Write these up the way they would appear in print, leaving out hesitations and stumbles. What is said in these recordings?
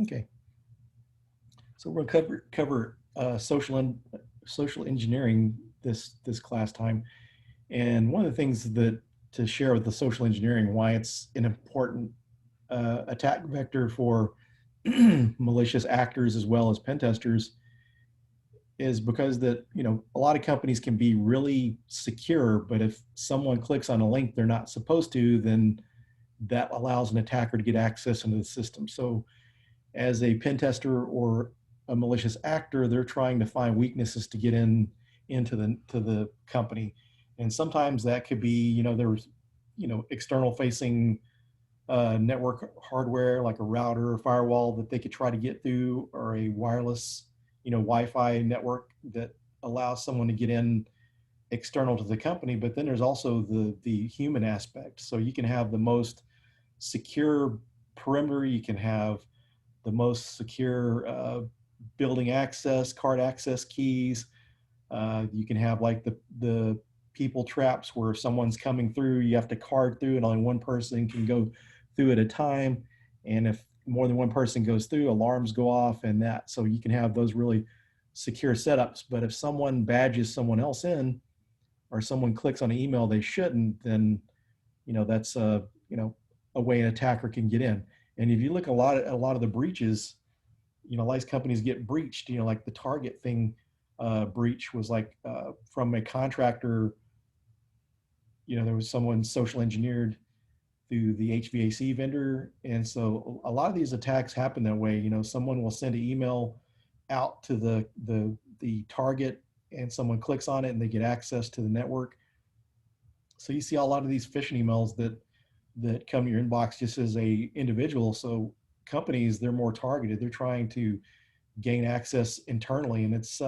Okay, so we're going to cover social engineering this class time, and one of the things that to share with the social engineering why it's an important attack vector for malicious actors as well as pen testers is because that a lot of companies can be really secure, but if someone clicks on a link they're not supposed to, then that allows an attacker to get access into the system. So as a pen tester or a malicious actor, they're trying to find weaknesses to get into the company, and sometimes that could be there's external facing network hardware like a router or firewall that they could try to get through, or a wireless Wi-Fi network that allows someone to get in external to the company. But then there's also the human aspect. So you can have the most secure perimeter, you can have the most secure building access, card access keys. You can have like the people traps where someone's coming through, you have to card through, and only one person can go through at a time. And if more than one person goes through, alarms go off, and that. So you can have those really secure setups. But if someone badges someone else in, or someone clicks on an email they shouldn't, then that's a way an attacker can get in. And if you look a lot of the breaches, a lot of companies get breached. Like the Target thing breach was like from a contractor. There was someone social engineered through the HVAC vendor, and so a lot of these attacks happen that way. Someone will send an email out to the target, and someone clicks on it, and they get access to the network. So you see a lot of these phishing emails that come to your inbox just as a individual. So companies, they're more targeted. They're trying to gain access internally, and it's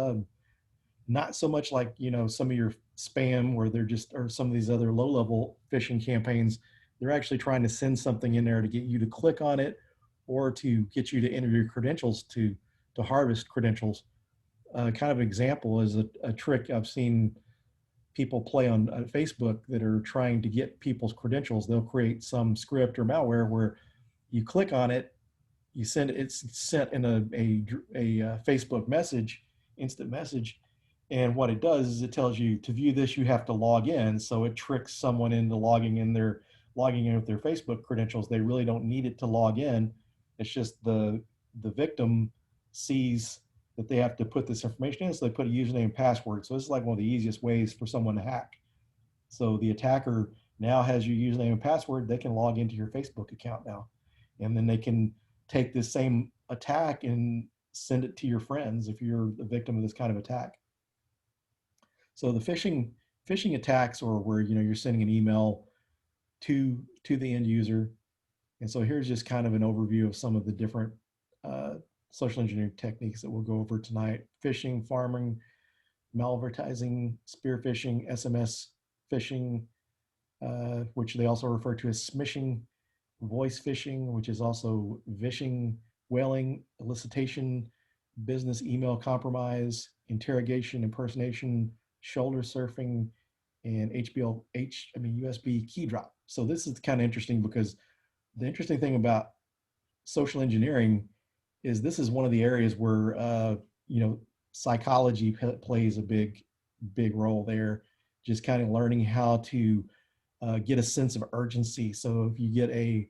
not so much like some of your spam where they're just, or some of these other low level phishing campaigns. They're actually trying to send something in there to get you to click on it, or to get you to enter your credentials to harvest credentials. Kind of example is a trick I've seen people play on Facebook that are trying to get people's credentials. They'll create some script or malware where you click on it, you send it, it's sent in a Facebook message, instant message. And what it does is it tells you to view this, you have to log in. So it tricks someone into logging in with their Facebook credentials. They really don't need it to log in. It's just the victim sees that they have to put this information in, so they put a username and password. So this is like one of the easiest ways for someone to hack. So the attacker now has your username and password. They can log into your Facebook account now, and then they can take this same attack and send it to your friends if you're the victim of this kind of attack. So the phishing attacks, or where you're sending an email to the end user. And so here's just kind of an overview of some of the different social engineering techniques that we'll go over tonight: phishing, farming, malvertising, spear phishing, SMS phishing, which they also refer to as smishing, voice phishing, which is also vishing, whaling, elicitation, business email compromise, interrogation, impersonation, shoulder surfing, and USB key drop. So this is kind of interesting, because the interesting thing about social engineering is this is one of the areas where psychology plays a big role there. Just kind of learning how to get a sense of urgency. So if you get a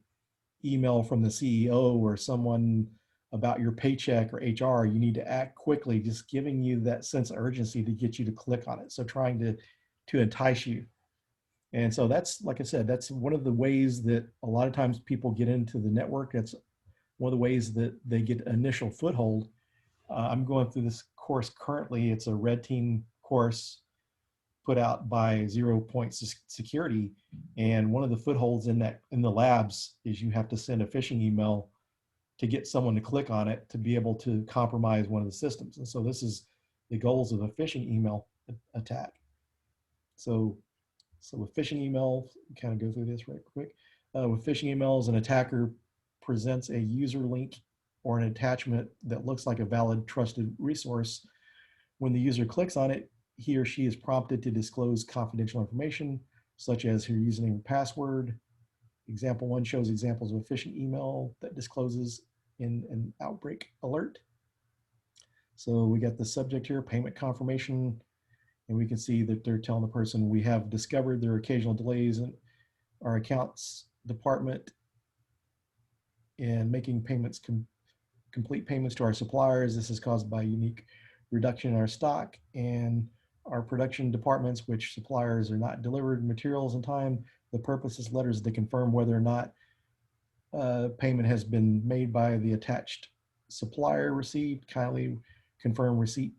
email from the CEO or someone about your paycheck or HR, you need to act quickly, just giving you that sense of urgency to get you to click on it. So trying to entice you. And so that's, like I said, that's one of the ways that a lot of times people get into the network. That's one of the ways that they get initial foothold. I'm going through this course currently. It's a red team course put out by 0 Point Security. And one of the footholds in the labs is you have to send a phishing email to get someone to click on it to be able to compromise one of the systems. And so this is the goals of a phishing email attack. So with phishing email, kind of go through this right quick. With phishing emails, an attacker presents a user link or an attachment that looks like a valid, trusted resource. When the user clicks on it, he or she is prompted to disclose confidential information, such as her username and password. Example 1 shows examples of a phishing email that discloses in an outbreak alert. So we got the subject here, payment confirmation, and we can see that they're telling the person we have discovered there are occasional delays in our accounts department in making payments, complete payments to our suppliers. This is caused by unique reduction in our stock and our production departments, which suppliers are not delivered materials in time. The purpose of this letter is to confirm whether or not payment has been made by the attached supplier received. Kindly confirm receipt.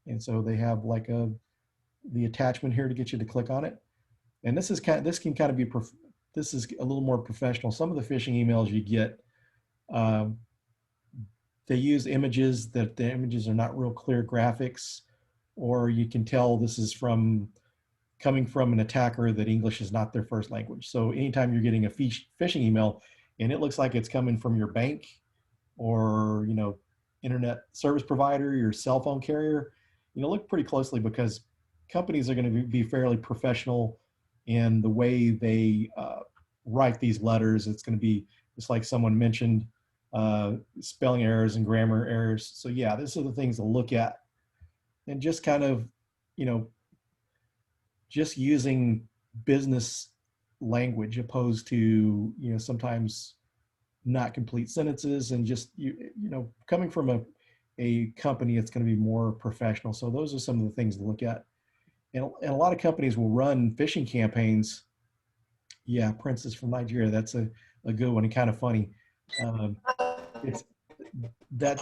And so they have like the attachment here to get you to click on it. And this can kind of be, this is a little more professional. Some of the phishing emails you get, they use images that the images are not real clear graphics, or you can tell this is coming from an attacker that English is not their first language. So anytime you're getting a phishing email and it looks like it's coming from your bank or, internet service provider, your cell phone carrier, look pretty closely, because companies are going to be fairly professional in the way they write these letters. It's going to be just like someone mentioned, spelling errors and grammar errors. So yeah, these are the things to look at, and just kind of, just using business language opposed to, sometimes not complete sentences, and just, coming from a company, it's going to be more professional. So those are some of the things to look at. And a lot of companies will run phishing campaigns. Yeah, Princess from Nigeria, that's a good one, and kind of funny. It's that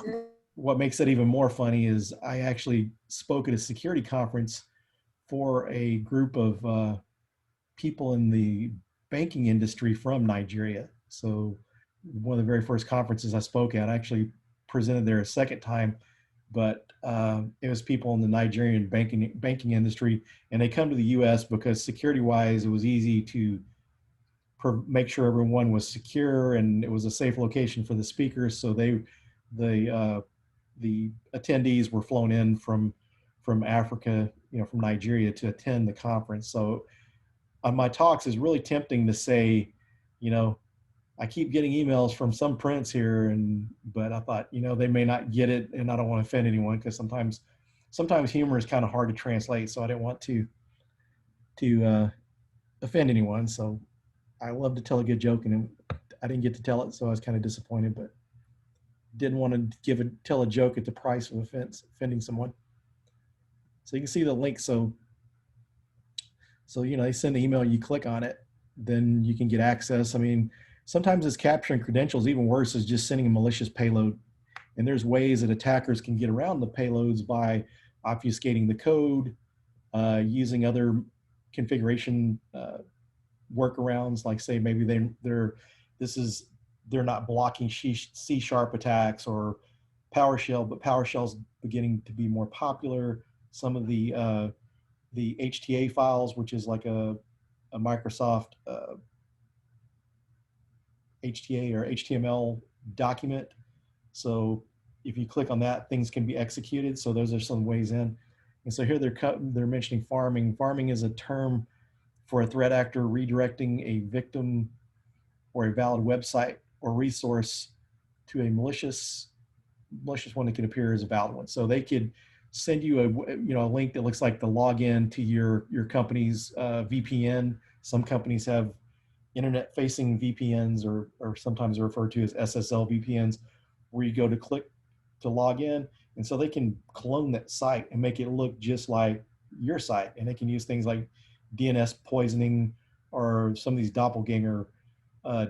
what makes it even more funny is I actually spoke at a security conference for a group of people in the banking industry from Nigeria. So one of the very first conferences I spoke at, I actually presented there a second time, but it was people in the Nigerian banking industry, and they come to the U.S. because security-wise, it was easy to make sure everyone was secure and it was a safe location for the speakers. So the attendees were flown in from Africa, from Nigeria, to attend the conference. So on my talks, is really tempting to say, I keep getting emails from some prince here, but I thought, they may not get it, and I don't want to offend anyone, because sometimes humor is kind of hard to translate. So I didn't want to offend anyone. So I love to tell a good joke, and I didn't get to tell it, so I was kind of disappointed, but didn't want to tell a joke at the price of offending someone. So you can see the link. So they send an email, you click on it, then you can get access. I mean, sometimes it's capturing credentials. Even worse is just sending a malicious payload. And there's ways that attackers can get around the payloads by obfuscating the code, using other configuration workarounds, like say maybe they're not blocking C# attacks or PowerShell, but PowerShell's beginning to be more popular. Some of the HTA files, which is like a Microsoft HTA or HTML document. So if you click on that, things can be executed. So those are some ways in. And so here they're mentioning farming. Farming is a term for a threat actor redirecting a victim or a valid website or resource to a malicious one that could appear as a valid one. So they could send you a link that looks like the login to your company's VPN. Some companies have internet facing VPNs, or sometimes referred to as SSL VPNs, where you go to click to log in. And so they can clone that site and make it look just like your site. And they can use things like DNS poisoning or some of these doppelganger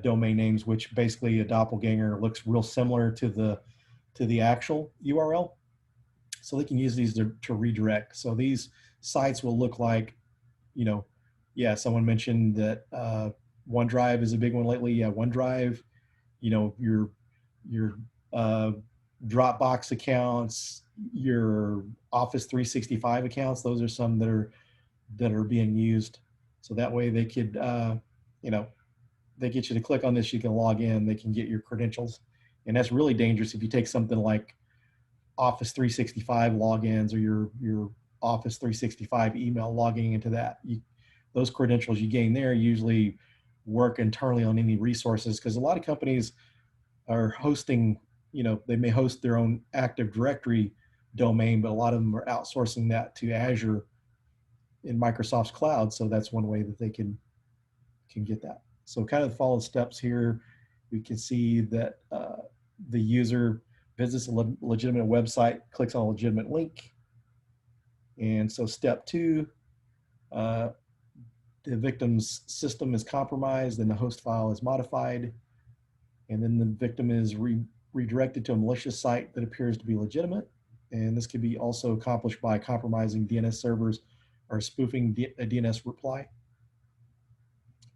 domain names, which basically a doppelganger looks real similar to the actual URL. So they can use these to redirect. So these sites will look like, someone mentioned that OneDrive is a big one lately. Yeah, OneDrive, your Dropbox accounts, your Office 365 accounts, those are some that are being used. So that way they could, they get you to click on this, you can log in, they can get your credentials. And that's really dangerous if you take something like Office 365 logins or your Office 365 email, logging into that. Those credentials you gain there usually work internally on any resources, because a lot of companies are hosting they may host their own Active Directory domain, but a lot of them are outsourcing that to Azure in Microsoft's cloud. So that's one way that they can get that. So kind of follow the steps here. We can see that the user visits a legitimate website, clicks on a legitimate link. And so step 2, the victim's system is compromised and the host file is modified. And then the victim is redirected to a malicious site that appears to be legitimate. And this could be also accomplished by compromising DNS servers or spoofing a DNS reply.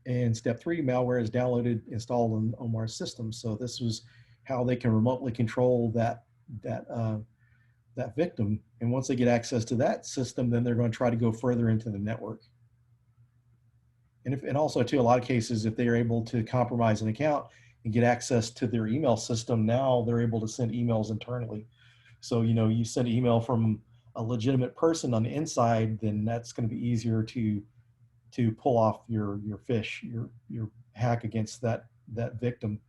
And step 3, malware is downloaded, installed on Omar's system. So this was how they can remotely control that victim. And once they get access to that system, then they're going to try to go further into the network. And also too, a lot of cases, if they are able to compromise an account and get access to their email system, now they're able to send emails internally. So, you send an email from a legitimate person on the inside, then that's going to be easier to pull off your phish, your hack against that victim.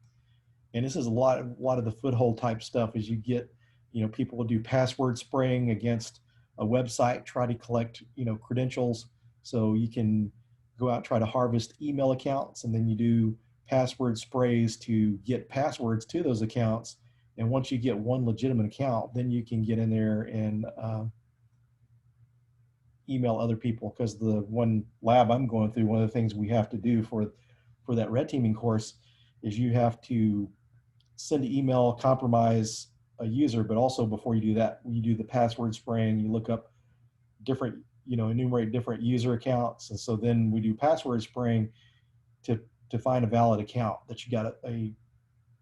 And this is a lot of the foothold type stuff as you get, people will do password spraying against a website, try to collect, credentials. So you can go out and try to harvest email accounts, and then you do password sprays to get passwords to those accounts. And once you get one legitimate account, then you can get in there and email other people. Because the one lab I'm going through, one of the things we have to do for that red teaming course is you have to send an email, compromise a user, but also before you do that, you do the password spraying, you look up different, enumerate different user accounts. And so then we do password spraying to find a valid account that you got a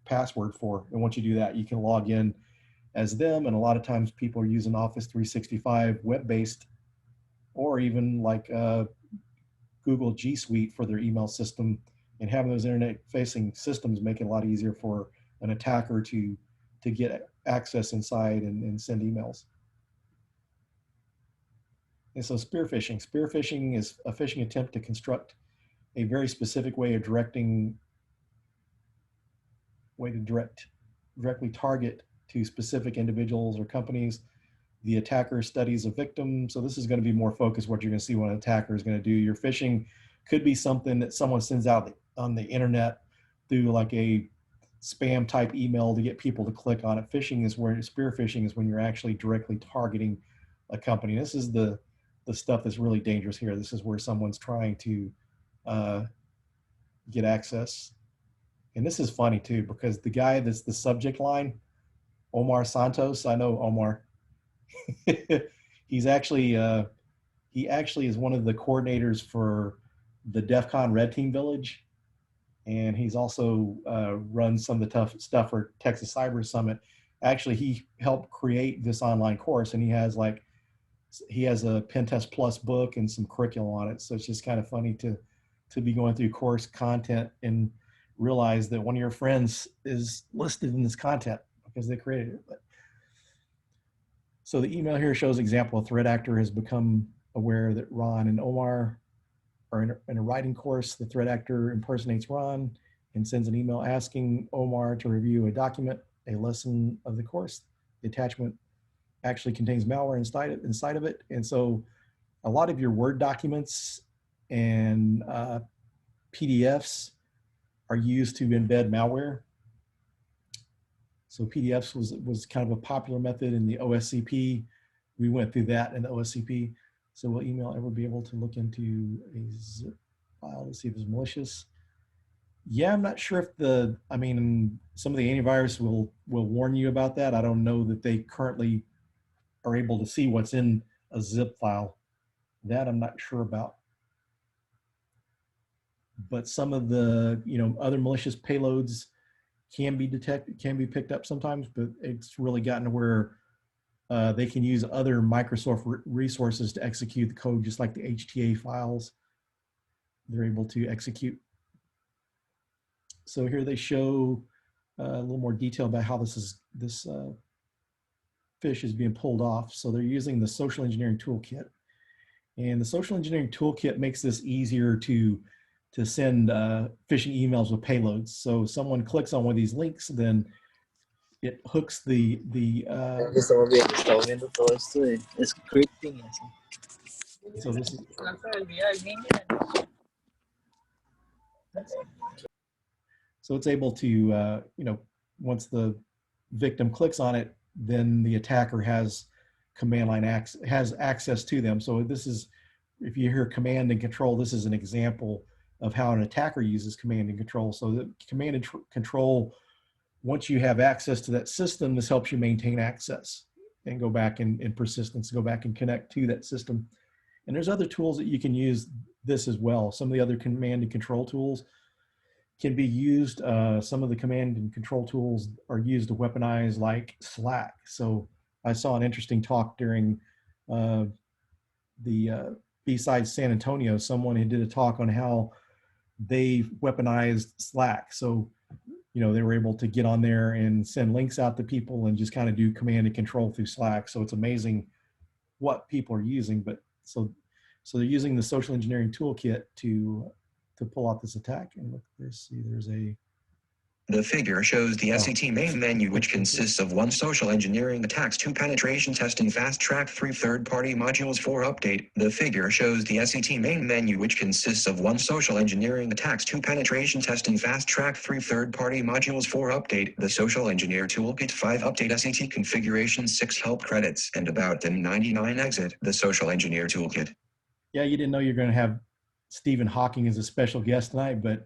password for. And once you do that, you can log in as them. And a lot of times people are using Office 365 web-based, or even like Google G Suite for their email system. And having those internet-facing systems make it a lot easier for an attacker to get access inside and send emails. And so spear phishing. Spear phishing is a phishing attempt to construct a very specific way of directly target to specific individuals or companies. The attacker studies a victim. So this is going to be more focused what you're going to see what an attacker is going to do. Your phishing could be something that someone sends out on the internet through like a spam type email to get people to click on it. Phishing is where spear phishing is when you're actually directly targeting a company. This is the stuff that's really dangerous here. This is where someone's trying to get access. And this is funny too, because the guy that's the subject line, Omar Santos, I know Omar. He's actually he actually is one of the coordinators for the DEF CON Red Team Village, and he's also runs some of the tough stuff for Texas Cyber Summit. Actually, he helped create this online course, and he has a Pen Test Plus book and some curriculum on it. So it's just kind of funny to be going through course content and realize that one of your friends is listed in this content because they created it. So the email here shows example a threat actor has become aware that Ron and Omar are in a writing course. The threat actor impersonates Ron and sends an email asking Omar to review a document, a lesson of the course. The attachment actually contains malware inside of it. And so a lot of your Word documents and PDFs are used to embed malware. So PDFs was kind of a popular method in the OSCP. We went through that in the OSCP. So will email ever be able to look into a zip file to see if it's malicious? Yeah, I'm not sure if some of the antivirus will warn you about that. I don't know that they currently are able to see what's in a zip file. That I'm not sure about. But some of the other malicious payloads can be detected, can be picked up sometimes, but it's really gotten to where they can use other Microsoft resources to execute the code, just like the HTA files they're able to execute. So here they show a little more detail about how this phish is being pulled off. So they're using the social engineering toolkit. And the social engineering toolkit makes this easier to send phishing emails with payloads. So someone clicks on one of these links, then it hooks the Estaba viendo todo esto de scripting y así. so this is so it's able to you know, once the victim clicks on it, then the attacker has command line has access to them. So this is, if you hear command and control, this is an example of how an attacker uses command and control. So the command and control, once you have access to that system, this helps you maintain access and go back in persistence, go back and connect to that system. And there's other tools that you can use this as well. Some of the other command and control tools can be used. Some of the command and control tools are used to weaponize, like Slack. So I saw an interesting talk during the B-Sides San Antonio. Someone who did a talk on how they weaponized Slack. So, you know, they were able to get on there and send links out to people and just kind of do command and control through Slack. So it's amazing what people are using. But so they're using the social engineering toolkit to pull off this attack. And look, let's see, there's a The figure shows the SET main menu, which consists of 1 social engineering attacks, 2 penetration testing fast track, 3 third-party modules, 4 update. The figure shows the SET main menu, which consists of 1 social engineering attacks, 2 penetration testing fast track, 3 third-party modules, 4 update. The social engineer toolkit, 5 update SET configuration, 6 help credits, and about 99 exit. The social engineer toolkit. Yeah, you didn't know you're going to have Stephen Hawking as a special guest tonight, but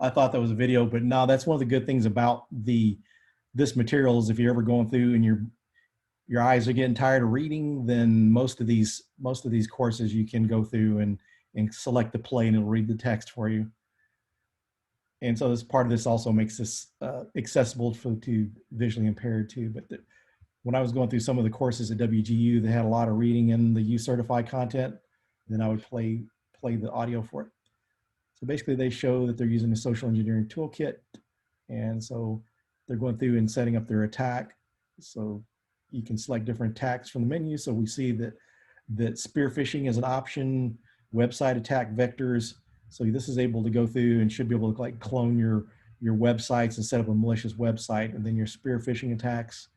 I thought that was a video. But no, that's one of the good things about this material is if you're ever going through and your eyes are getting tired of reading, then most of these courses you can go through and select the play and it'll read the text for you. And so this part of this also makes this accessible to visually impaired too. But when I was going through some of the courses at WGU, they had a lot of reading in the U-certified content. Then I would play the audio for it. So basically they show that they're using the social engineering toolkit. And so they're going through and setting up their attack. So you can select different attacks from the menu. So we see that spear phishing is an option, website attack vectors. So this is able to go through and should be able to like clone your websites and set up a malicious website, and then your spear phishing attacks.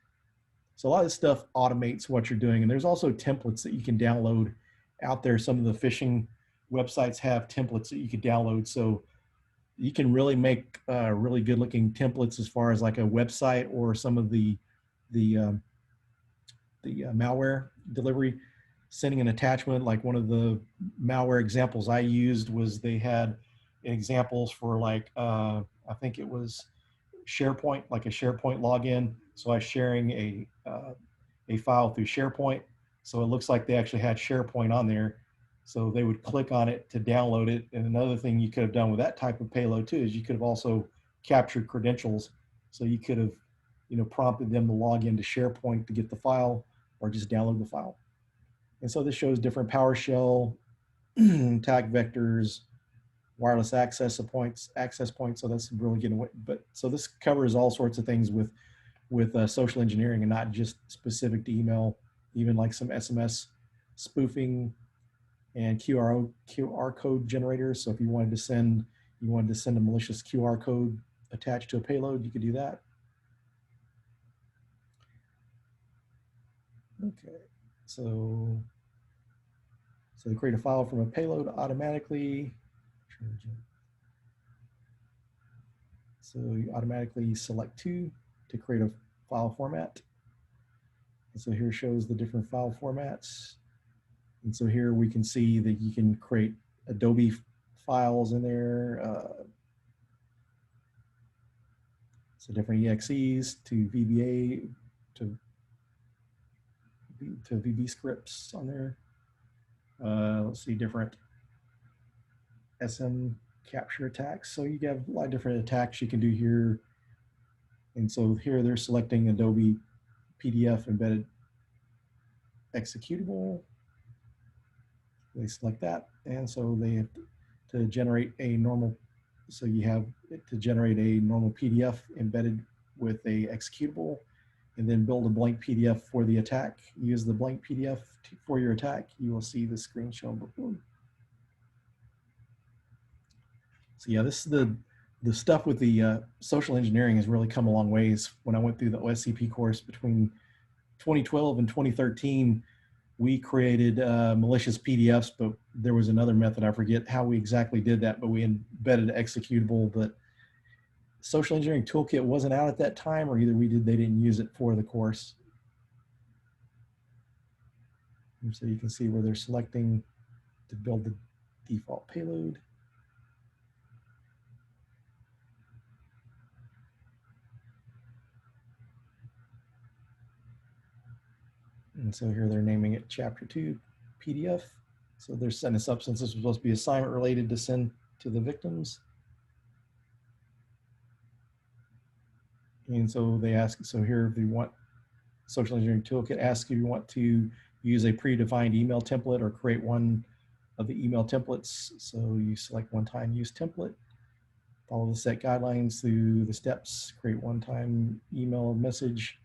So a lot of this stuff automates what you're doing. And there's also templates that you can download out there. Some of the phishing websites have templates that you can download. So you can really make really good looking templates as far as like a website or some of the malware delivery, sending an attachment. Like one of the malware examples I used was they had examples for like, I think it was SharePoint, like a SharePoint login. So I was sharing a file through SharePoint. So it looks like they actually had SharePoint on there. So they would click on it to download it. And another thing you could have done with that type of payload too is you could have also captured credentials. So you could have, you know, prompted them to log into SharePoint to get the file or just download the file. And so this shows different PowerShell attack vectors, wireless access points. So that's really getting away. But so this covers all sorts of things with social engineering and not just specific to email, even like some SMS spoofing and QR code generators. So if you wanted to send a malicious QR code attached to a payload, you could do that. Okay, so they create a file from a payload automatically. So you automatically select 2 to create a file format. And so here shows the different file formats. And so here we can see that you can create Adobe files in there. So different EXEs to VBA to VB scripts on there. Let's see, different SM capture attacks. So you have a lot of different attacks you can do here. And so here they're selecting Adobe PDF embedded executable. They select that. And so they have to generate a normal, so you have to generate a normal PDF embedded with a executable, and then build a blank PDF for the attack. Use the blank PDF for your attack. You will see the screen shown before. So yeah, this is the stuff with the social engineering has really come a long ways. When I went through the OSCP course between 2012 and 2013, we created malicious PDFs, but there was another method. I forget how we exactly did that, but we embedded an executable. But social engineering toolkit wasn't out at that time, or either they didn't use it for the course. And so you can see where they're selecting to build the default payload. And so here they're naming it Chapter 2 PDF. So they're setting this up since this was supposed to be assignment related to send to the victims. And so they ask, so here if you want social engineering toolkit, asks if you want to use a predefined email template or create one of the email templates. So you select one-time use template, follow the set guidelines through the steps, create one-time email message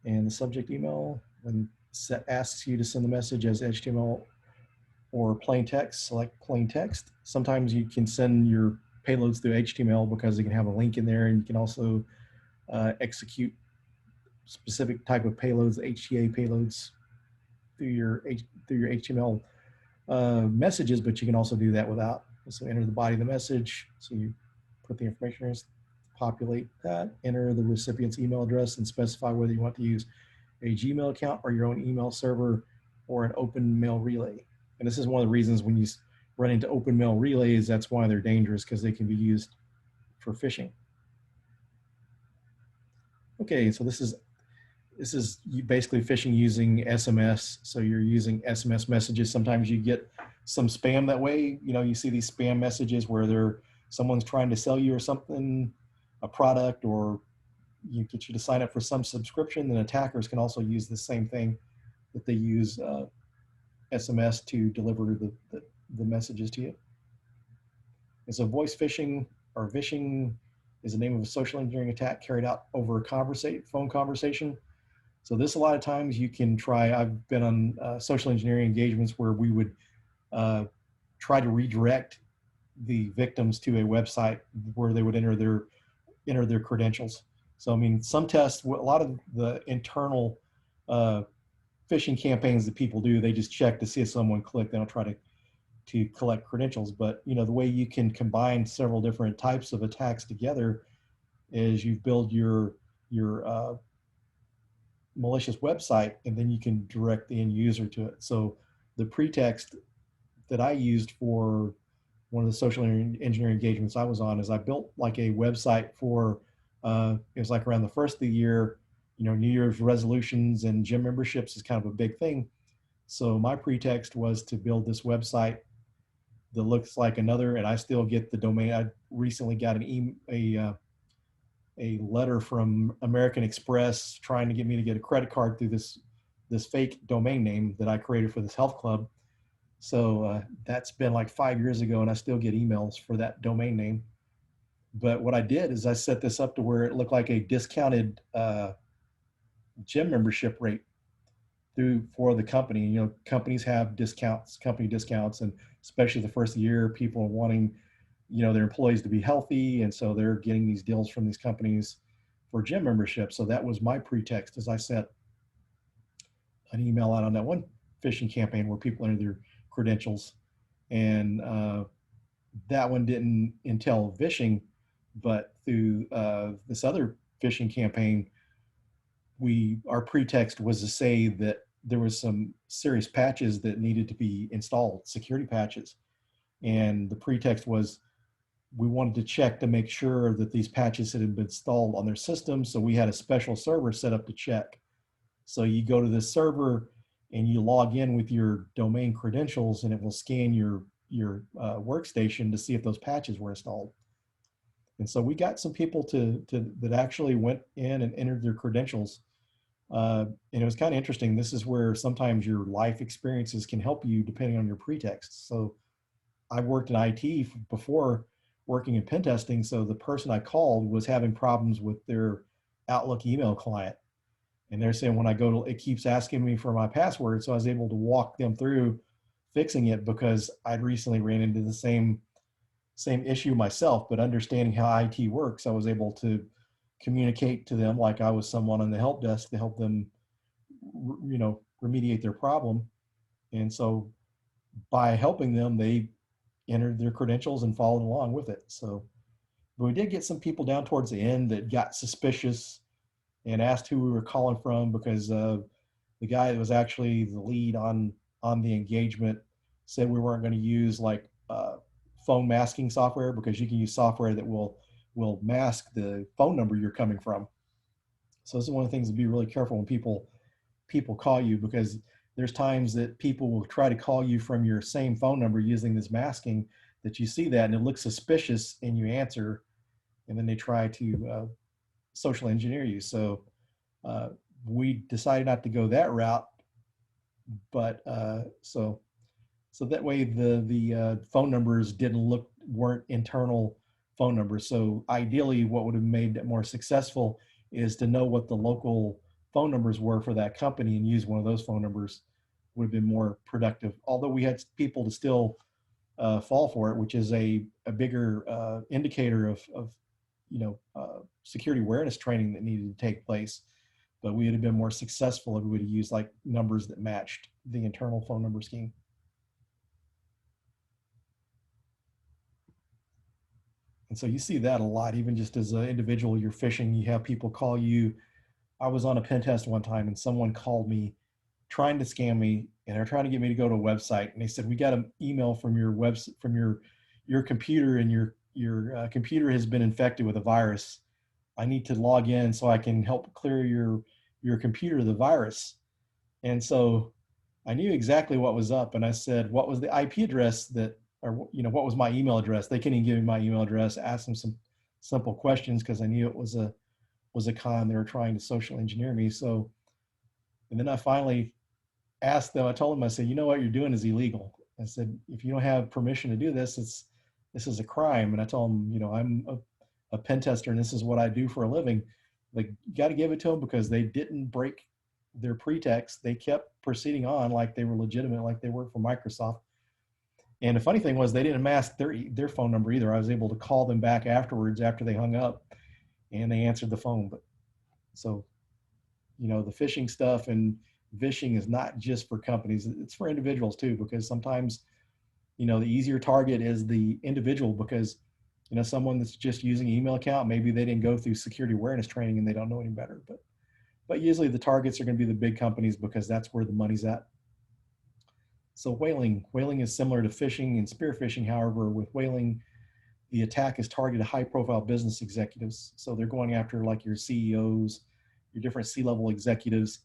and the subject email. When set asks you to send the message as HTML or plain text, select plain text. Sometimes you can send your payloads through HTML because you can have a link in there, and you can also execute specific type of payloads, HTA payloads, through your HTML messages, but you can also do that without. So enter the body of the message. So you put the information in, populate that, enter the recipient's email address, and specify whether you want to use a Gmail account or your own email server or an open mail relay. And this is one of the reasons when you run into open mail relays, that's why they're dangerous, because they can be used for phishing. Okay, so this is basically phishing using SMS. So you're using SMS messages. Sometimes you get some spam that way. You know, you see these spam messages where someone's trying to sell you or something, a product, or you get you to sign up for some subscription. Then attackers can also use the same thing, that they use SMS to deliver the messages to you. And so voice phishing or vishing is the name of a social engineering attack carried out over a phone conversation. So this, a lot of times you can try. I've been on social engineering engagements where we would try to redirect the victims to a website where they would enter their credentials. So I mean, some tests, a lot of the internal phishing campaigns that people do, they just check to see if someone clicked. They don't try to collect credentials. But you know, the way you can combine several different types of attacks together is you build your malicious website, and then you can direct the end user to it. So the pretext that I used for one of the social engineering engagements I was on is I built like a website for, it was like around the first of the year, you know, New Year's resolutions and gym memberships is kind of a big thing. So my pretext was to build this website that looks like another, and I still get the domain. I recently got a letter from American Express trying to get me to get a credit card through this fake domain name that I created for this health club. So that's been like 5 years ago, and I still get emails for that domain name. But what I did is I set this up to where it looked like a discounted gym membership rate for the company. You know, companies have discounts, company discounts, and especially the first year, people are wanting, you know, their employees to be healthy, and so they're getting these deals from these companies for gym membership. So that was my pretext, as I sent an email out on that one phishing campaign where people enter their credentials, and that one didn't entail phishing, but through this other phishing campaign, our pretext was to say that there was some serious patches that needed to be installed, security patches, and the pretext was we wanted to check to make sure that these patches had been installed on their system. So we had a special server set up to check. So you go to this server and you log in with your domain credentials, and it will scan your workstation to see if those patches were installed. And so we got some people that actually went in and entered their credentials. And it was kind of interesting. This is where sometimes your life experiences can help you depending on your pretext. So I worked in IT before working in pen testing. So the person I called was having problems with their Outlook email client. And they're saying when I go to, it keeps asking me for my password. So I was able to walk them through fixing it because I'd recently ran into the same same issue myself, but understanding how IT works, I was able to communicate to them like I was someone on the help desk to help them, remediate their problem. And so by helping them, they entered their credentials and followed along with it. So, but we did get some people down towards the end that got suspicious and asked who we were calling from, because the guy that was actually the lead on the engagement said we weren't going to use like phone masking software, because you can use software that will mask the phone number you're coming from. So this is one of the things to be really careful when people call you, because there's times that people will try to call you from your same phone number using this masking, that you see that and it looks suspicious and you answer, and then they try to social engineer you. So uh, we decided not to go that route, but so that way the phone numbers weren't internal phone numbers. So ideally, what would have made it more successful is to know what the local phone numbers were for that company and use one of those phone numbers. Would have been more productive. Although we had people to still fall for it, which is a bigger indicator of security awareness training that needed to take place. But we would have been more successful if we would have used like numbers that matched the internal phone number scheme. And so you see that a lot, even just as an individual, you're phishing, you have people call you. I was on a pen test one time and someone called me trying to scam me, and they're trying to get me to go to a website. And they said, we got an email from your from your computer, and your computer has been infected with a virus. I need to log in so I can help clear your computer of the virus. And so I knew exactly what was up. And I said, what was the IP address that, or, what was my email address? They couldn't even give me my email address, asked them some simple questions because I knew it was a con. They were trying to social engineer me. So, and then I finally asked them, I told them, I said, you know what you're doing is illegal. I said, if you don't have permission to do this, this is a crime. And I told them, I'm a pen tester and this is what I do for a living. Like, you got to give it to them, because they didn't break their pretext. They kept proceeding on like they were legitimate, like they worked for Microsoft. And the funny thing was, they didn't mask their phone number either. I was able to call them back afterwards after they hung up, and they answered the phone. But so, the phishing stuff and phishing is not just for companies; it's for individuals too. Because sometimes, the easier target is the individual, because someone that's just using an email account, maybe they didn't go through security awareness training and they don't know any better. But usually the targets are going to be the big companies, because that's where the money's at. So whaling is similar to phishing and spear phishing. However, with whaling, the attack is targeted high profile business executives. So they're going after like your CEOs, your different C-level executives.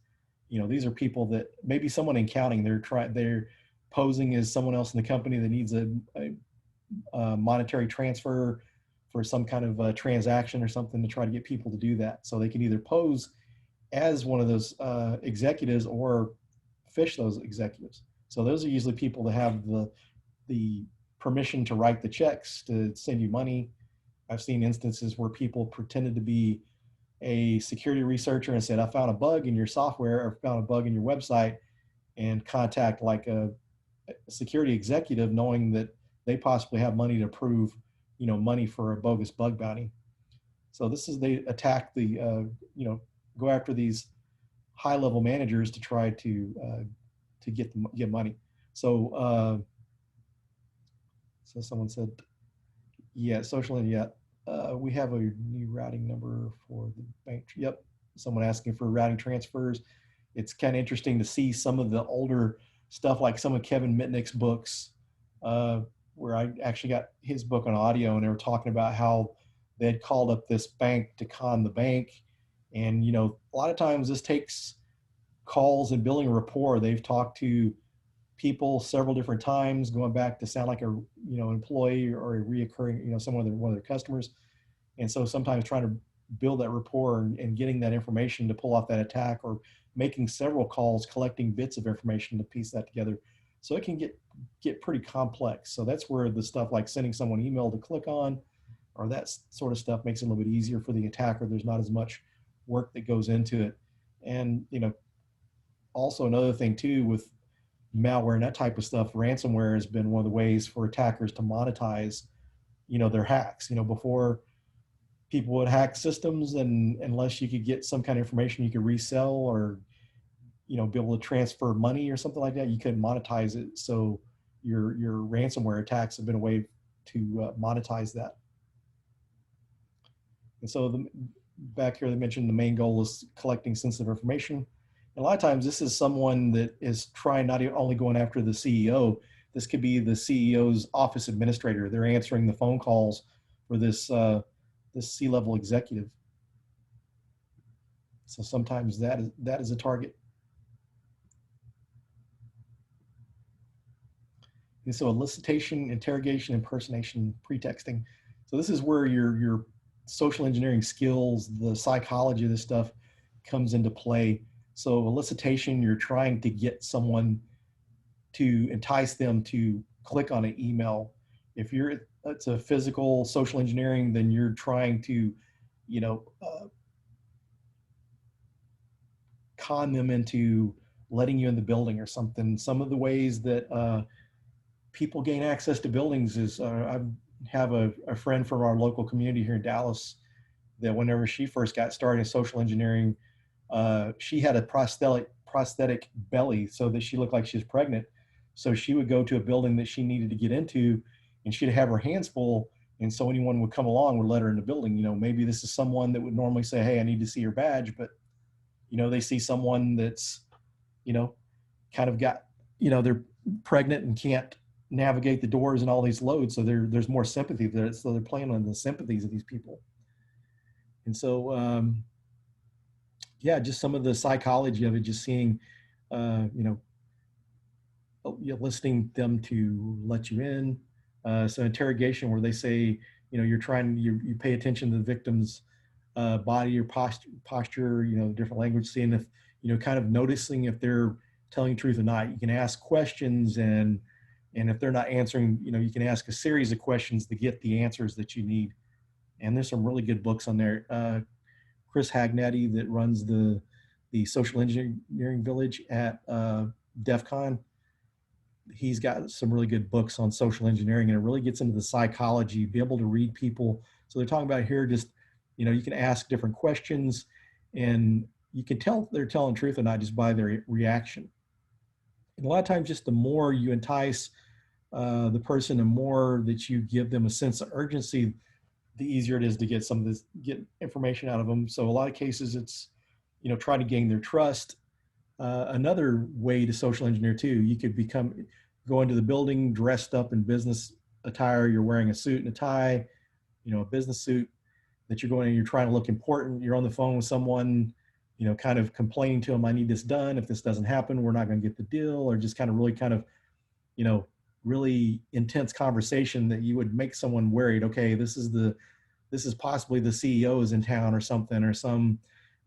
These are people that maybe someone in accounting, they're posing as someone else in the company that needs a monetary transfer for some kind of a transaction or something, to try to get people to do that. So they can either pose as one of those executives or phish those executives. So those are usually people that have the permission to write the checks to send you money. I've seen instances where people pretended to be a security researcher and said, I found a bug in your software or found a bug in your website, and contact like a security executive, knowing that they possibly have money to prove, money for a bogus bug bounty. So they attack go after these high level managers to try to get money. So someone said, yeah, social, yeah, we have a new routing number for the bank. Yep, someone asking for routing transfers. It's kind of interesting to see some of the older stuff, like some of Kevin Mitnick's books, where I actually got his book on audio, and they were talking about how they had called up this bank to con the bank. And, a lot of times this takes calls and building a rapport. They've talked to people several different times, going back to sound like a, employee or a reoccurring, one of their customers. And so sometimes trying to build that rapport and getting that information to pull off that attack, or making several calls, collecting bits of information to piece that together. So it can get pretty complex. So that's where the stuff like sending someone email to click on, or that sort of stuff, makes it a little bit easier for the attacker. There's not as much work that goes into it. And, also another thing too, with malware and that type of stuff, ransomware has been one of the ways for attackers to monetize, their hacks. Before people would hack systems, and unless you could get some kind of information you could resell, or be able to transfer money or something like that, you couldn't monetize it. So your ransomware attacks have been a way to monetize that. And so back here, they mentioned the main goal is collecting sensitive information. And a lot of times this is someone that is trying, not only going after the CEO, this could be the CEO's office administrator. They're answering the phone calls for this C-level executive. So sometimes that is a target. And so elicitation, interrogation, impersonation, pretexting. So this is where your social engineering skills, the psychology of this stuff comes into play. So elicitation, you're trying to get someone to entice them to click on an email. If it's a physical social engineering, then you're trying to, con them into letting you in the building or something. Some of the ways that people gain access to buildings is I have a friend from our local community here in Dallas that whenever she first got started in social engineering, she had a prosthetic belly so that she looked like she was pregnant. So she would go to a building that she needed to get into, and she'd have her hands full. And so anyone would come along would let her in the building. Maybe this is someone that would normally say, "Hey, I need to see your badge," but they see someone that's, kind of got, they're pregnant and can't navigate the doors and all these loads. So there's more sympathy there. So they're playing on the sympathies of these people. And so, yeah, just some of the psychology of it, just seeing, listening them to let you in. So interrogation, where they say, you pay attention to the victim's body or posture, different language, seeing if, kind of noticing if they're telling the truth or not. You can ask questions, and if they're not answering, you can ask a series of questions to get the answers that you need. And there's some really good books on there. Chris Hagnetti, that runs the social engineering village at DEF CON, he's got some really good books on social engineering, and it really gets into the psychology, be able to read people. So they're talking about here, just, you can ask different questions, and you can tell they're telling the truth or not just by their reaction. And a lot of times, just the more you entice the person, the more that you give them a sense of urgency, the easier it is to get information out of them. So a lot of cases, it's, trying to gain their trust. Another way to social engineer too, you could go into the building dressed up in business attire. You're wearing a suit and a tie, a business suit, that you're going and you're trying to look important. You're on the phone with someone, kind of complaining to them, "I need this done. If this doesn't happen, we're not going to get the deal," or just kind of, really intense conversation that you would make someone worried. Okay, this is possibly the CEO is in town or something, or some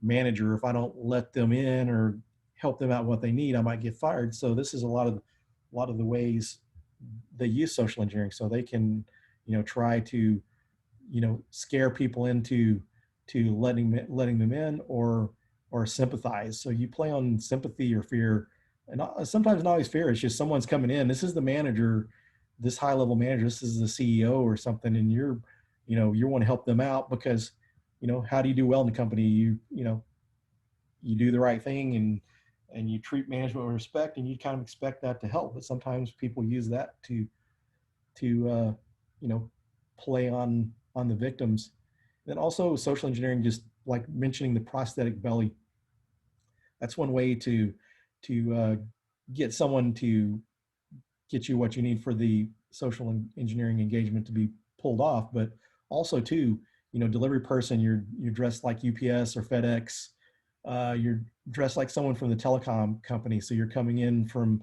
manager. If I don't let them in or help them out what they need, I might get fired. So this is a lot of the ways they use social engineering, so they can, try to, scare people into letting them in, or sympathize. So you play on sympathy or fear, and sometimes not always fear. It's just someone's coming in. This is the manager, this high level manager. This is the CEO or something, and you want to help them out because, how do you do well in the company? You do the right thing, and you treat management with respect, and you kind of expect that to help. But sometimes people use that to play on the victims. And also social engineering, just like mentioning the prosthetic belly. That's one way to get someone to get you what you need for the social engineering engagement to be pulled off. But also too, delivery person, you're dressed like UPS or FedEx. You're dressed like someone from the telecom company. So you're coming in from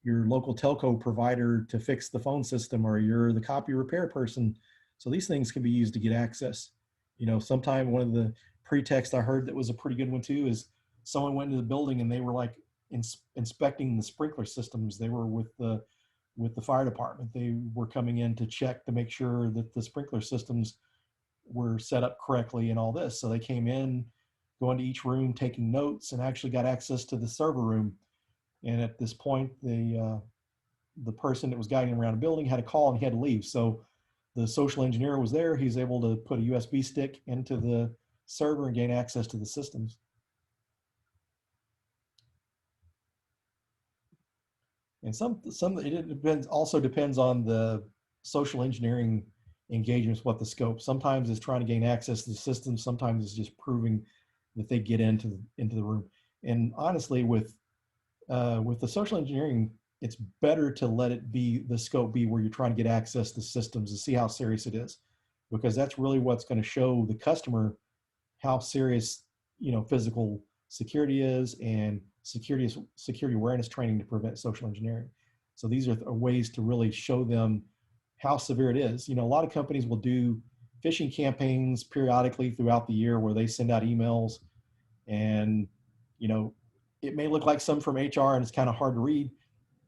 your local telco provider to fix the phone system, or you're the copy repair person. So these things can be used to get access. Sometime one of the pretexts I heard that was a pretty good one too is someone went into the building and they were like inspecting the sprinkler systems. They were with the fire department. They were coming in to check to make sure that the sprinkler systems were set up correctly and all this. So they came in, going to each room, taking notes, and actually got access to the server room. And at this point, the person that was guiding around the building had a call and he had to leave. So the social engineer was there, he's able to put a USB stick into the server and gain access to the systems. And it depends on the social engineering engagements, what the scope. Sometimes it's trying to gain access to the system. Sometimes it's just proving that they get into the room. And honestly, with the social engineering, it's better to let it be the scope be where you're trying to get access to systems to see how serious it is, because that's really what's going to show the customer how serious physical security is, and security awareness training to prevent social engineering. So these are ways to really show them how severe it is. A lot of companies will do phishing campaigns periodically throughout the year where they send out emails, and it may look like some from HR and it's kind of hard to read.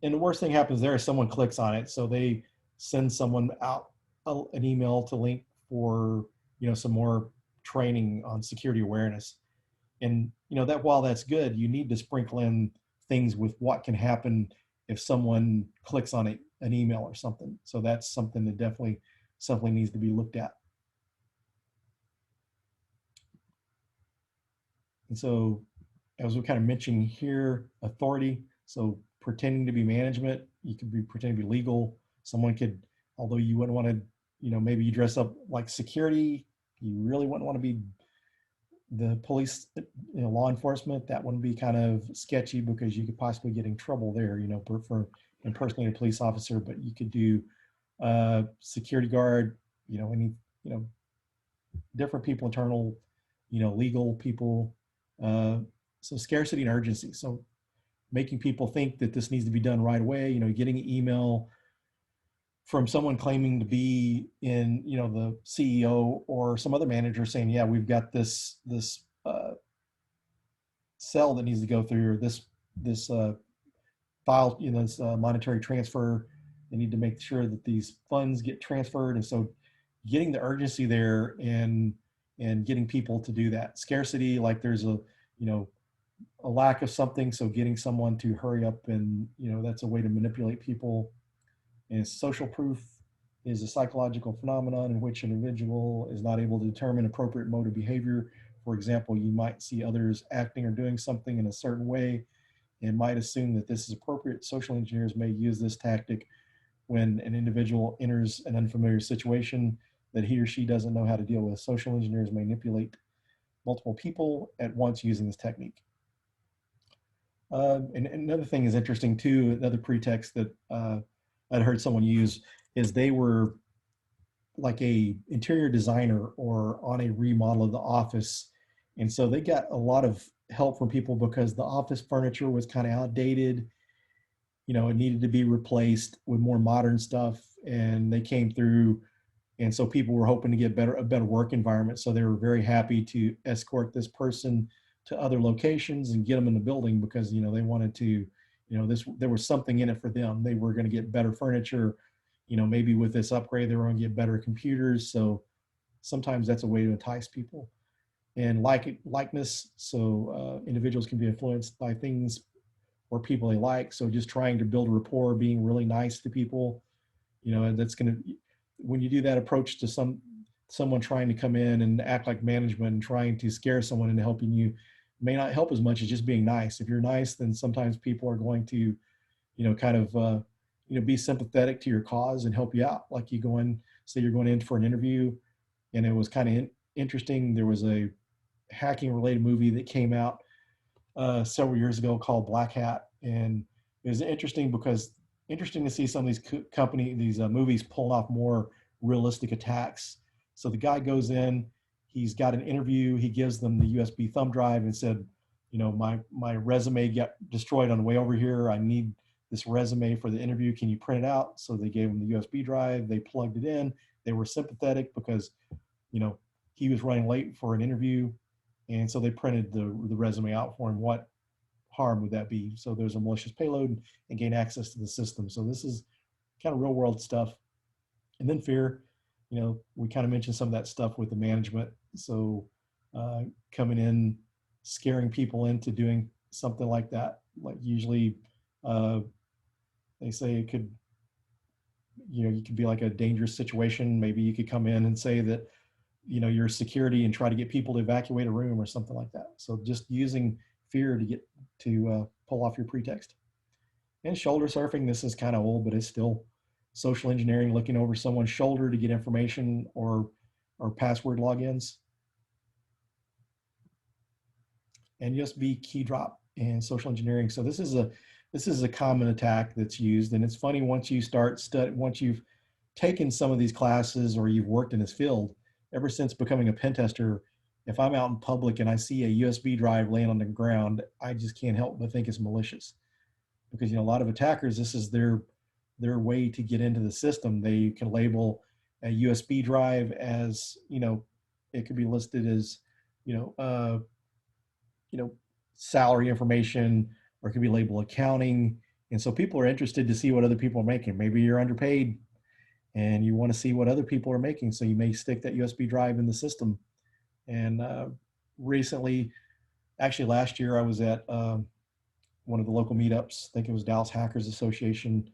And the worst thing happens there is someone clicks on it. So they send someone out an email to link for some more training on security awareness. And that while that's good, you need to sprinkle in things with what can happen if someone clicks on an email or something. So that's something that definitely needs to be looked at. And so, as we're kind of mentioning here, authority. So pretending to be management, you could be pretending to be legal. Someone could, although you wouldn't want to, maybe you dress up like security, you really wouldn't want to be the police, law enforcement. That wouldn't be kind of sketchy because you could possibly get in trouble there, for impersonating a police officer. But you could do security guard, any, different people, internal, legal people. So scarcity and urgency. So making people think that this needs to be done right away. Getting an email from someone claiming to be in, the CEO or some other manager saying, yeah, we've got this cell that needs to go through, or this file, this monetary transfer. They need to make sure that these funds get transferred. And so getting the urgency there and getting people to do that. Scarcity, like there's a lack of something, so getting someone to hurry up, and that's a way to manipulate people. And social proof is a psychological phenomenon in which an individual is not able to determine appropriate mode of behavior. For example, you might see others acting or doing something in a certain way and might assume that this is appropriate. Social engineers may use this tactic when an individual enters an unfamiliar situation that he or she doesn't know how to deal with. Social engineers manipulate multiple people at once using this technique. And another thing is interesting too, another pretext that I'd heard someone use is they were like a interior designer or on a remodel of the office. And so they got a lot of help from people because the office furniture was kind of outdated. It needed to be replaced with more modern stuff. And they came through. And so people were hoping to get a better work environment. So they were very happy to escort this person to other locations and get them in the building because, they wanted to, there was something in it for them. They were going to get better furniture, maybe with this upgrade, they were going to get better computers. So sometimes that's a way to entice people. And likeness. So individuals can be influenced by things or people they like. So just trying to build a rapport, being really nice to people, and that's going to, when you do that approach to someone trying to come in and act like management and trying to scare someone into helping you, may not help as much as just being nice. If you're nice, then sometimes people are going to, kind of, be sympathetic to your cause and help you out. Like you go in, say you're going in for an interview, and it was kind of interesting. There was a hacking related movie that came out several years ago called Black Hat, and it was interesting to see some of these movies pulling off more realistic attacks. So the guy goes in, he's got an interview, he gives them the USB thumb drive and said, my resume got destroyed on the way over here. I need this resume for the interview. Can you print it out? So they gave him the USB drive. They plugged it in. They were sympathetic because, he was running late for an interview. And so they printed the resume out for him. What harm would that be? So there's a malicious payload and gain access to the system. So this is kind of real world stuff. And then fear, we kind of mentioned some of that stuff with the management. So coming in, scaring people into doing something like that. Like usually they say it could you could be like a dangerous situation. Maybe you could come in and say that, you're security and try to get people to evacuate a room or something like that. So just using fear to get to pull off your pretext. And shoulder surfing, this is kind of old, but it's still social engineering, looking over someone's shoulder to get information or password logins. And USB key drop and social engineering. So this is a common attack that's used, and it's funny once you've taken some of these classes or you've worked in this field. Ever since becoming a pen tester, if I'm out in public and I see a USB drive laying on the ground, I just can't help but think it's malicious, because a lot of attackers, this is their way to get into the system. They can label a USB drive as, it could be listed as, you know, uh, salary information, or it could be labeled accounting. And so people are interested to see what other people are making. Maybe you're underpaid and you want to see what other people are making. So you may stick that USB drive in the system. And recently, actually last year, I was at one of the local meetups. I think it was Dallas Hackers Association,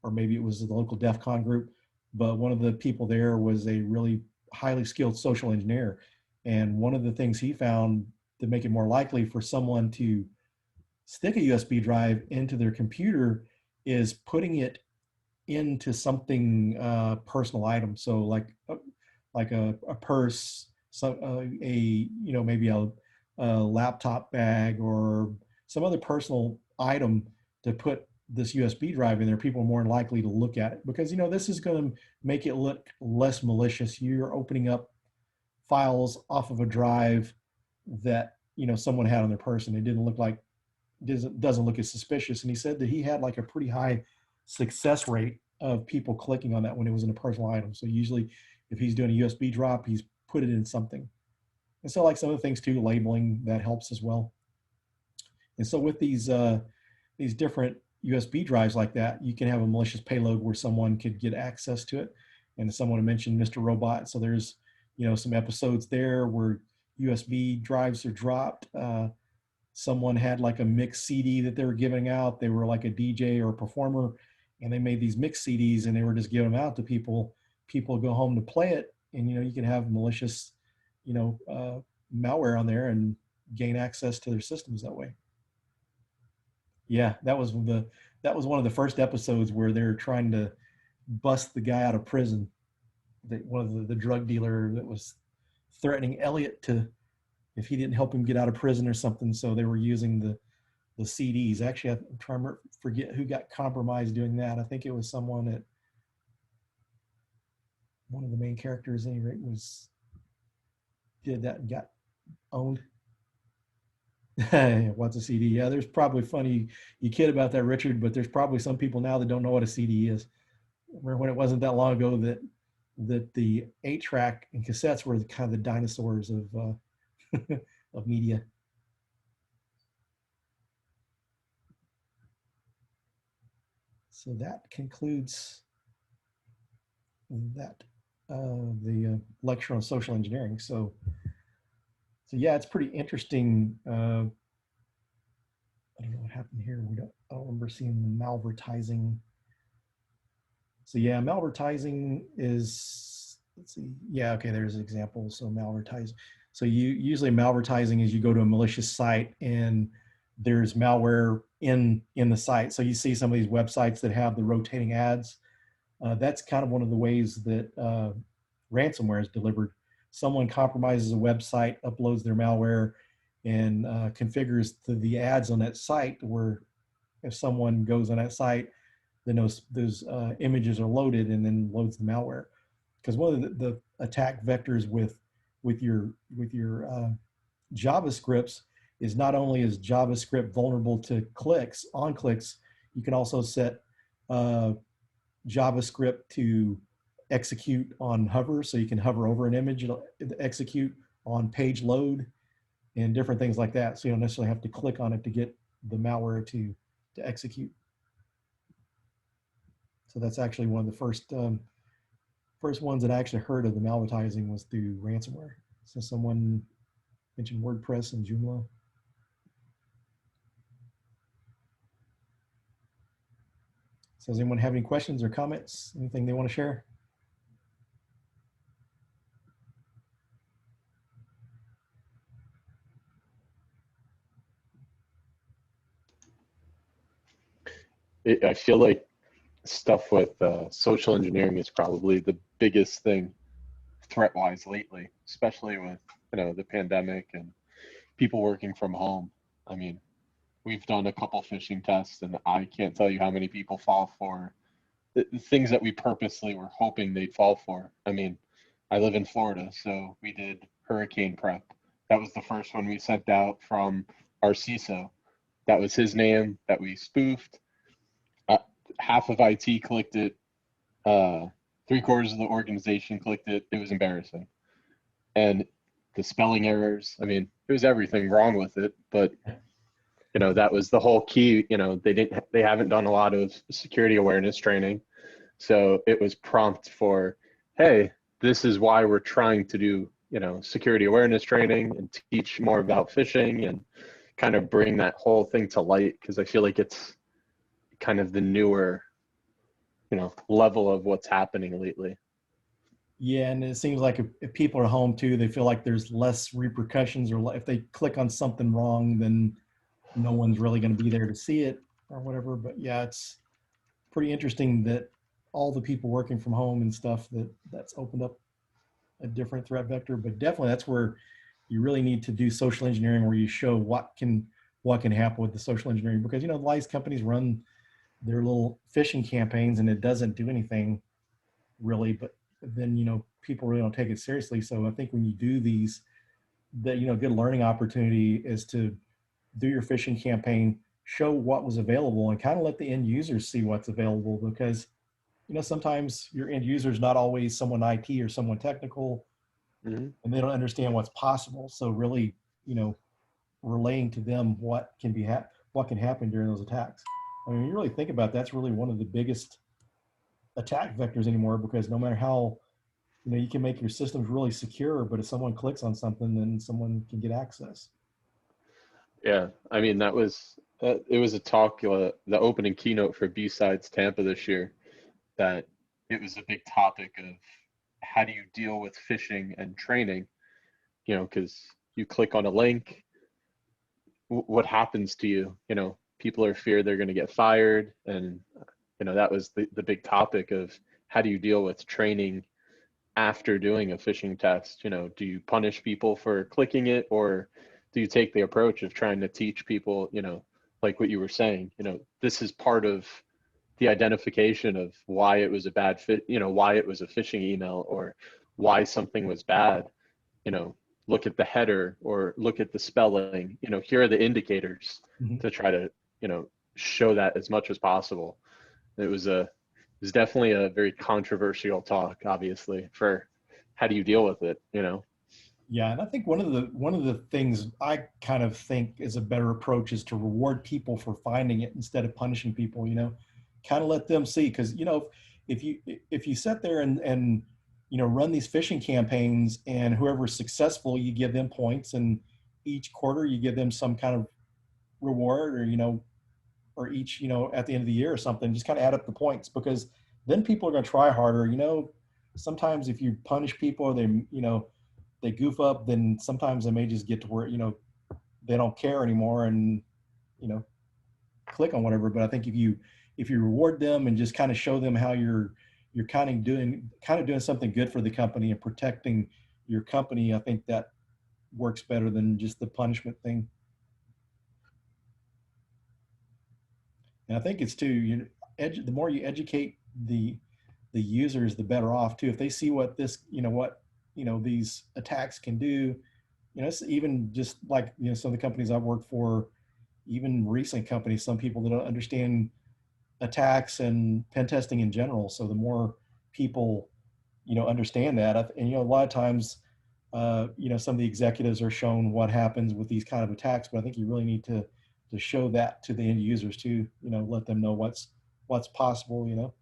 or maybe it was the local DEF CON group. But one of the people there was a really highly skilled social engineer. And one of the things he found to make it more likely for someone to stick a USB drive into their computer is putting it into something personal item. So like a purse, maybe a laptop bag or some other personal item to put this USB drive in there. People are more likely to look at it because this is going to make it look less malicious. You're opening up files off of a drive that someone had on their person. It didn't look like doesn't look as suspicious. And he said that he had like a pretty high success rate of people clicking on that when it was in a personal item. So usually if he's doing a USB drop, he's put it in something. And so like some of the things too, labeling, that helps as well. And so with these different USB drives like that, you can have a malicious payload where someone could get access to it. And someone mentioned Mr. Robot. So there's, some episodes there where USB drives are dropped. Someone had like a mixed CD that they were giving out. They were like a DJ or a performer, and they made these mixed CDs and they were just giving them out to people. People go home to play it, and you can have malicious, malware on there and gain access to their systems that way. Yeah, that was one of the first episodes where they're trying to bust the guy out of prison. One of the drug dealer that was threatening Elliot to, if he didn't help him get out of prison or something. So they were using the CDs. Actually, I'm trying to forget who got compromised doing that. I think it was someone at one of the main characters, at any rate, did that and got owned. What's a CD? Yeah, there's probably funny. You kid about that, Richard, but there's probably some people now that don't know what a CD is. Remember when it wasn't that long ago that the 8-track and cassettes were kind of the dinosaurs of of media. So that concludes that the lecture on social engineering. So yeah, it's pretty interesting. I don't know what happened here. I don't remember seeing the malvertising. So yeah, malvertising is, let's see. Yeah, okay, there's an example. So malvertising. So usually malvertising is you go to a malicious site and there's malware in the site. So you see some of these websites that have the rotating ads. That's kind of one of the ways that ransomware is delivered. Someone compromises a website, uploads their malware, and configures the ads on that site where if someone goes on that site, then those images are loaded and then loads the malware. Because one of the attack vectors with your JavaScripts is not only is JavaScript vulnerable to on clicks, you can also set JavaScript to execute on hover. So you can hover over an image, it'll execute on page load and different things like that. So you don't necessarily have to click on it to get the malware to execute. So that's actually one of the first ones that I actually heard of the malvertising was through ransomware. So someone mentioned WordPress and Joomla. So does anyone have any questions or comments? Anything they want to share? I feel like stuff with social engineering is probably the biggest thing threat-wise lately, especially with the pandemic and people working from home. I mean, we've done a couple phishing tests, and I can't tell you how many people fall for the things that we purposely were hoping they'd fall for. I mean, I live in Florida, so we did hurricane prep. That was the first one we sent out from our CISO. That was his name that we spoofed. Uh, Half of IT clicked it. 3/4 of the organization clicked it. It was embarrassing. And the spelling errors, I mean, there was everything wrong with it, but that was the whole key. They haven't done a lot of security awareness training. So it was prompt for, hey, this is why we're trying to do, security awareness training and teach more about phishing and kind of bring that whole thing to light, because I feel like it's kind of the newer, level of what's happening lately. Yeah, and it seems like if people are home too, they feel like there's less repercussions, or if they click on something wrong, then no one's really going to be there to see it or whatever. But yeah, it's pretty interesting that all the people working from home and stuff, that's opened up a different threat vector. But definitely that's where you really need to do social engineering, where you show what can happen with the social engineering, because a lot of these companies run their little phishing campaigns and it doesn't do anything really, but then people really don't take it seriously. So I think when you do these, that good learning opportunity is to do your phishing campaign, show what was available, and kind of let the end users see what's available, because sometimes your end user is not always someone IT or someone technical, Mm-hmm. and they don't understand what's possible. So really, relaying to them what can happen during those attacks. I mean, when you really think about it, that's really one of the biggest attack vectors anymore, because no matter how you can make your systems really secure, but if someone clicks on something, then someone can get access. Yeah, I mean, it was a talk, the opening keynote for B-Sides Tampa this year, that it was a big topic of how do you deal with phishing and training, because you click on a link, what happens to you? People are feared they're going to get fired. And, that was the big topic of how do you deal with training after doing a phishing test? Do you punish people for clicking it, or do you take the approach of trying to teach people, like what you were saying, this is part of the identification of why it was a bad fit, why it was a phishing email, or why something was bad. Look at the header or look at the spelling. Here are the indicators Mhm. to try to, show that as much as possible. It was definitely a very controversial talk, obviously, for how do you deal with it, Yeah, and I think one of the things I kind of think is a better approach is to reward people for finding it instead of punishing people. Kind of let them see, because if you sit there and run these phishing campaigns, and whoever's successful, you give them points, and each quarter you give them some kind of reward, or each at the end of the year or something, just kind of add up the points, because then people are going to try harder. Sometimes if you punish people, or they goof up, then sometimes they may just get to where they don't care anymore, and you know click on whatever. But I think if you reward them and just kind of show them how you're kind of doing something good for the company and protecting your company, I think that works better than just the punishment thing. And I think it's too, the more you educate the users, the better off too. If they see what these attacks can do, it's even just like some of the companies I've worked for, even recent companies, some people that don't understand attacks and pen testing in general. So the more people understand that, and a lot of times, some of the executives are shown what happens with these kind of attacks, but I think you really need to show that to the end users too. Let them know what's possible.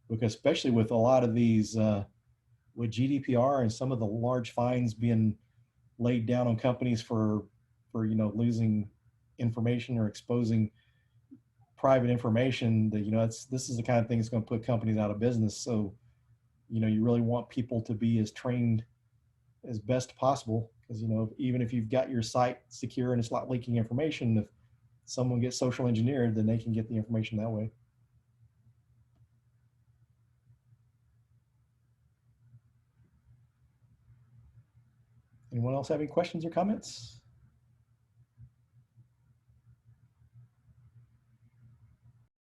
Because especially with a lot of these, with GDPR and some of the large fines being laid down on companies for losing information or exposing private information that, this is the kind of thing that's going to put companies out of business. So, you really want people to be as trained as best possible, because, even if you've got your site secure and it's not leaking information, if someone gets social engineered, then they can get the information that way. Anyone else have any questions or comments?